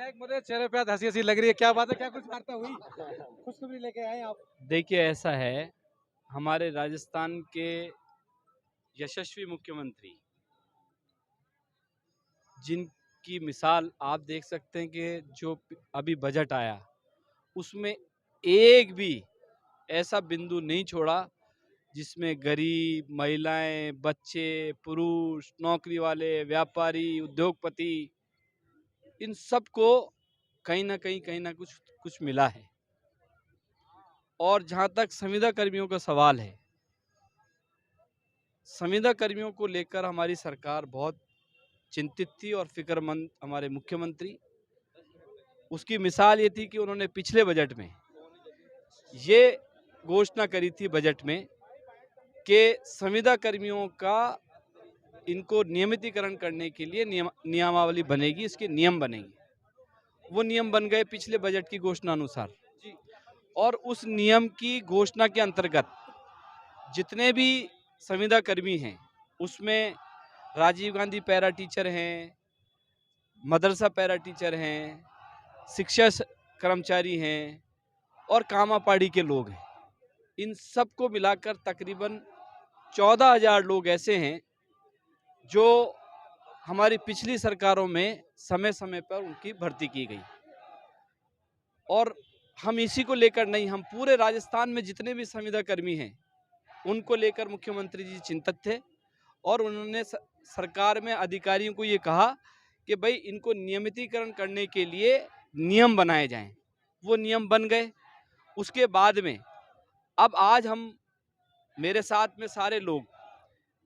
विधायक महोदय चेहरे पे आज हंसी हंसी लग रही है, क्या बात है, क्या कुछ वार्ता हुई? खुशखबरी लेके आए आप? देखिए ऐसा है, हमारे राजस्थान के यशस्वी मुख्यमंत्री जिनकी मिसाल आप देख सकते हैं कि जो अभी बजट आया उसमें एक भी ऐसा बिंदु नहीं छोड़ा जिसमें गरीब, महिलाएं, बच्चे, पुरुष, नौकरी वाले, व्यापारी, उद्योगपति, इन सबको कहीं ना कुछ कुछ मिला है। और जहां तक संविदा कर्मियों का सवाल है, संविदा कर्मियों को लेकर हमारी सरकार बहुत चिंतित थी और फिक्रमंद हमारे मुख्यमंत्री। उसकी मिसाल ये थी कि उन्होंने पिछले बजट में ये घोषणा करी थी बजट में कि संविदा कर्मियों का इनको नियमितीकरण करने के लिए नियमावली बनेगी, इसके नियम बनेंगे। वो नियम बन गए पिछले बजट की घोषणा अनुसार। और उस नियम की घोषणा के अंतर्गत जितने भी संविदा कर्मी हैं उसमें राजीव गांधी पैरा टीचर हैं, मदरसा पैरा टीचर हैं, शिक्षा कर्मचारी हैं और कामापाड़ी के लोग हैं। इन सबको मिलाकर तकरीबन 14,000 लोग ऐसे हैं जो हमारी पिछली सरकारों में समय समय पर उनकी भर्ती की गई। और हम इसी को लेकर नहीं, हम पूरे राजस्थान में जितने भी संविदा कर्मी हैं उनको लेकर मुख्यमंत्री जी चिंतित थे और उन्होंने सरकार में अधिकारियों को ये कहा कि भाई इनको नियमितीकरण करने के लिए नियम बनाए जाएं। वो नियम बन गए। उसके बाद में अब आज हम, मेरे साथ में सारे लोग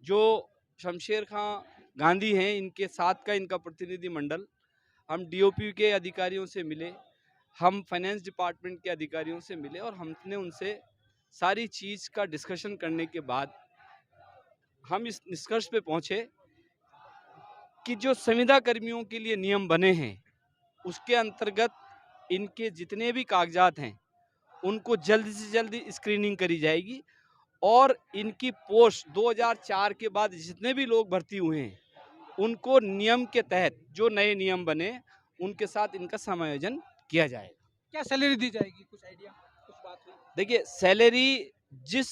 जो शमशेर खां गांधी हैं, इनके साथ का इनका प्रतिनिधि मंडल, हम डीओपी के अधिकारियों से मिले, हम फाइनेंस डिपार्टमेंट के अधिकारियों से मिले और हमने उनसे सारी चीज़ का डिस्कशन करने के बाद हम इस निष्कर्ष पे पहुंचे कि जो संविदा कर्मियों के लिए नियम बने हैं उसके अंतर्गत इनके जितने भी कागजात हैं उनको जल्द से जल्द स्क्रीनिंग करी जाएगी और इनकी पोस्ट 2004 के बाद जितने भी लोग भर्ती हुए हैं उनको नियम के तहत जो नए नियम बने उनके साथ इनका समायोजन किया जाएगा। क्या सैलरी दी जाएगी, कुछ आइडिया, कुछ बात हुई? देखिए, सैलरी जिस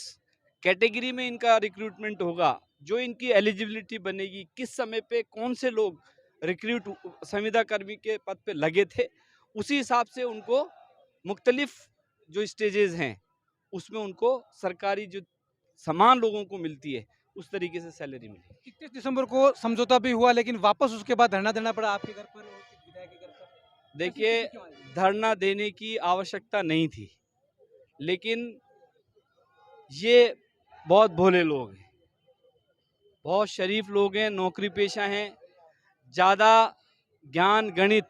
कैटेगरी में इनका रिक्रूटमेंट होगा, जो इनकी एलिजिबिलिटी बनेगी, किस समय पे कौन से लोग रिक्रूट संविदा कर्मी के पद पे लगे थे, उसी हिसाब से उनको मुख्तलिफ जो स्टेजेस हैं उसमें उनको सरकारी जो समान लोगों को मिलती है उस तरीके से सैलरी मिलेगी। 31 दिसंबर को समझौता भी हुआ लेकिन वापस उसके बाद धरना देना पड़ा आपके घर पर और विधायक के घर पर। ऐसी देखिए, स्थिति क्यों आई? धरना देने की आवश्यकता नहीं थी, लेकिन ये बहुत भोले लोग हैं, बहुत शरीफ लोग हैं, नौकरी पेशा हैं, ज़्यादा ज्ञान गणित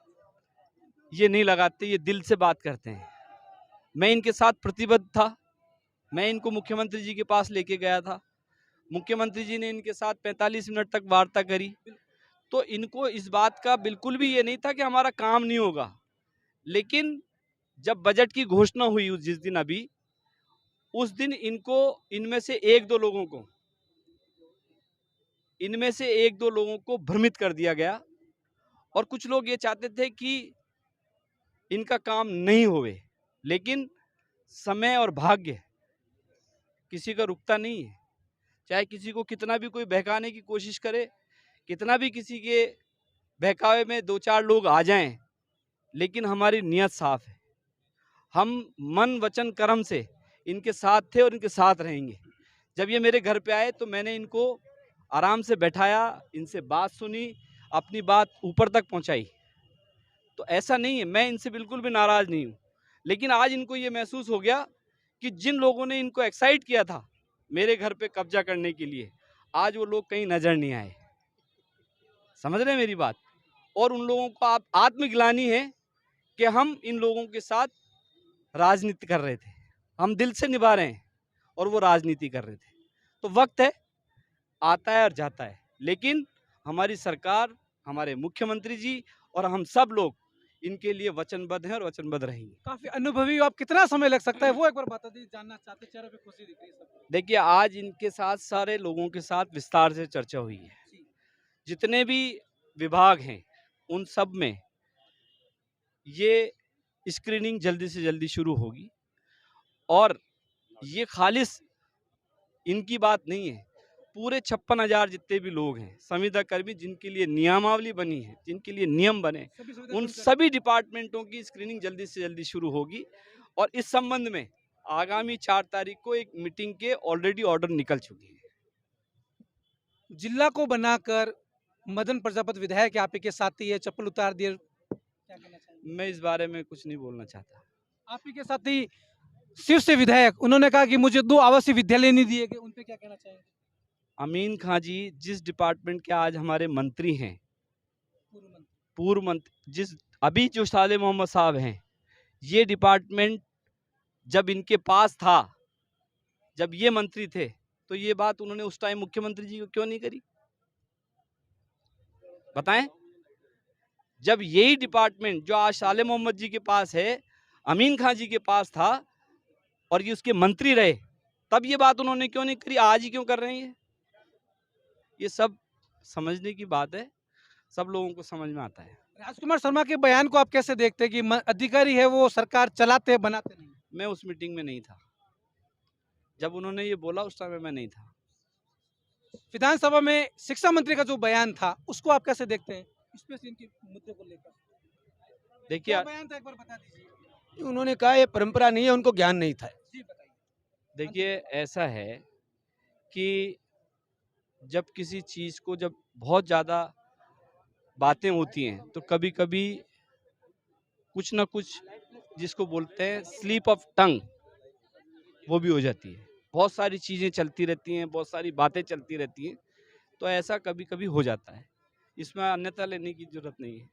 ये नहीं लगाते, ये दिल से बात करते हैं। मैं इनके साथ प्रतिबद्ध था, मैं इनको मुख्यमंत्री जी के पास लेके गया था, मुख्यमंत्री जी ने इनके साथ 45 मिनट तक वार्ता करी। तो इनको इस बात का बिल्कुल भी ये नहीं था कि हमारा काम नहीं होगा। लेकिन जब बजट की घोषणा हुई जिस दिन, अभी उस दिन इनको इनमें से एक दो लोगों को भ्रमित कर दिया गया और कुछ लोग ये चाहते थे कि इनका काम नहीं होवे। लेकिन समय और भाग्य किसी का रुकता नहीं है, चाहे किसी को कितना भी कोई बहकाने की कोशिश करे, कितना भी किसी के बहकावे में दो चार लोग आ जाएं, लेकिन हमारी नियत साफ है। हम मन वचन कर्म से इनके साथ थे और इनके साथ रहेंगे। जब ये मेरे घर पे आए तो मैंने इनको आराम से बैठाया, इनसे बात सुनी, अपनी बात ऊपर तक पहुंचाई। तो ऐसा नहीं है, मैं इनसे बिल्कुल भी नाराज नहीं हूं, लेकिन आज इनको ये महसूस हो गया कि जिन लोगों ने इनको एक्साइट किया था मेरे घर पे कब्जा करने के लिए, आज वो लोग कहीं नजर नहीं आए। समझ रहे हैं मेरी बात? और उन लोगों को आप आत्मग्लानि है कि हम इन लोगों के साथ राजनीति कर रहे थे, हम दिल से निभा रहे हैं और वो राजनीति कर रहे थे। तो वक्त है, आता है और जाता है, लेकिन हमारी सरकार, हमारे मुख्यमंत्री जी और हम सब लोग इनके लिए वचनबद्ध हैं और वचनबद्ध रहेंगे। काफी अनुभवी हो आप, कितना समय लग सकता है वो एक बार बता दीजिए, जानना चाहते, चेहरे पे खुशी दिख रही है सबको। देखिए, आज इनके साथ सारे लोगों के साथ विस्तार से चर्चा हुई है। जितने भी विभाग हैं उन सब में ये स्क्रीनिंग जल्दी से जल्दी शुरू होगी। और ये खालिस इनकी बात नहीं है, पूरे 56,000 जितने भी लोग हैं संविदा कर्मी, जिनके लिए नियमावली बनी है, जिनके लिए नियम बने, उन सभी डिपार्टमेंटों की स्क्रीनिंग जल्दी से जल्दी शुरू होगी। और इस संबंध में आगामी 4 तारीख को एक मीटिंग के ऑलरेडी ऑर्डर निकल चुके हैं। जिला को बनाकर मदन प्रजापति विधायक आप ही के साथी है, चप्पल उतार दिए, क्या कहना चाहेंगे? मैं इस बारे में कुछ नहीं बोलना चाहता। आप ही के साथी शिव से विधायक, उन्होंने कहा कि मुझे 2 आवासीय विद्यालय नहीं दिए गए, उन पे क्या कहना चाहेंगे? अमीन खां जी जिस डिपार्टमेंट के आज हमारे मंत्री हैं, पूर्व मंत्री। पूर्व मंत्री, जिस अभी जो साले मोहम्मद साहब हैं, ये डिपार्टमेंट जब इनके पास था, जब ये मंत्री थे, तो ये बात उन्होंने उस टाइम मुख्यमंत्री जी को क्यों नहीं करी? बताएं। जब यही डिपार्टमेंट जो आज साले मोहम्मद जी के पास है, अमीन खां जी के पास था और ये उसके मंत्री रहे, तब ये बात उन्होंने क्यों नहीं करी? आज ही क्यों कर रहे हैं? ये सब समझने की बात है, सब लोगों को समझ में आता है। राजकुमार शर्मा के बयान को आप कैसे देखते हैं कि अधिकारी है वो सरकार चलाते हैं, बनाते नहीं? मैं उस मीटिंग में नहीं था, जब उन्होंने ये बोला उस टाइम में मैं नहीं था। विधानसभा में शिक्षा मंत्री का जो बयान था उसको आप कैसे देखते हैं, स्पेशली इनके मुद्दे को लेकर? देखिए, क्या बयान था, एक बार बता दीजिए। उन्होंने कहा ये परंपरा नहीं है, उनको ज्ञान नहीं था। जी बताइए। देखिए ऐसा है कि जब किसी चीज़ को जब बहुत ज़्यादा बातें होती हैं तो कभी कभी कुछ ना कुछ, जिसको बोलते हैं स्लिप ऑफ टंग, वो भी हो जाती है। बहुत सारी चीज़ें चलती रहती हैं, बहुत सारी बातें चलती रहती हैं, तो ऐसा कभी कभी हो जाता है। इसमें अन्यथा लेने की जरूरत नहीं है।